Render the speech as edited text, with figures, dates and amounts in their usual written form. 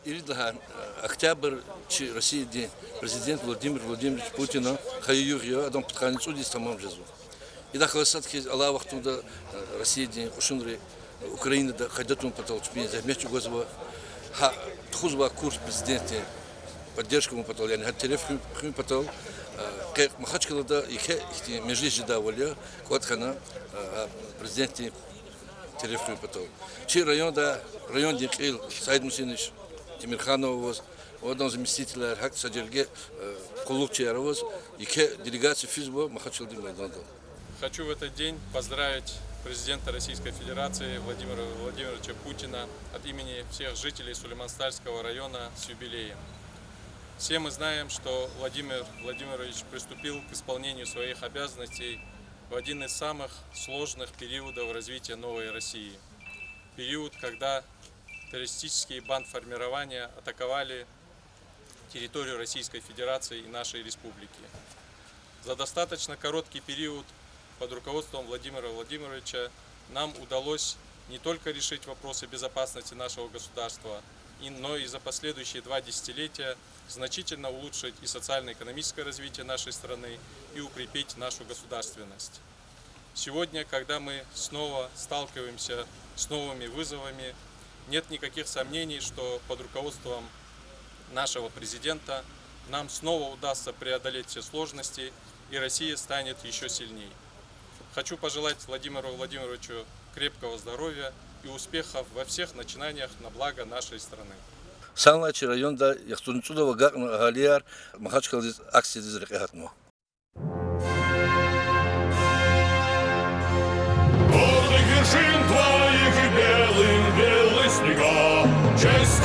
Иридлаган октябрь России президент Владимир Владимирович Путина хайюрья адам пткани судис тамам жазу. И да хвастат ки Аллах вахтуда России ушунри Украина да хадатун потолчпи за вместе гозва ха тхузва курс президента поддержку ему потол яни хаттерев хим потол как махачкалада ихе межлижи да воля кватхана президент терефрим потол. Чи район дикил Саид Мусинович Тимирханов одан заместитель хак садерге кулукчаровоз ихе делегация физбо махачкалды майданда. Хочу в этот день поздравить президента Российской Федерации Владимира Владимировича Путина от имени всех жителей Сулейман-Стальского района с юбилеем. Все мы знаем, что Владимир Владимирович приступил к исполнению своих обязанностей в один из самых сложных периодов развития новой России. Период, когда террористические бандформирования атаковали территорию Российской Федерации и нашей республики. За достаточно короткий период под руководством Владимира Владимировича нам удалось не только решить вопросы безопасности нашего государства, но и за последующие 2 десятилетия значительно улучшить и социально-экономическое развитие нашей страны и укрепить нашу государственность. Сегодня, когда мы снова сталкиваемся с новыми вызовами, нет никаких сомнений, что под руководством нашего президента нам снова удастся преодолеть все сложности, и Россия станет еще сильнее. Хочу пожелать Владимиру Владимировичу крепкого здоровья и успехов во всех начинаниях на благо нашей страны. Санлачи районда яхтунцудова галияр махачкалды аксидиз рекахатмо. Гордых вершин твоих и белых снега, честь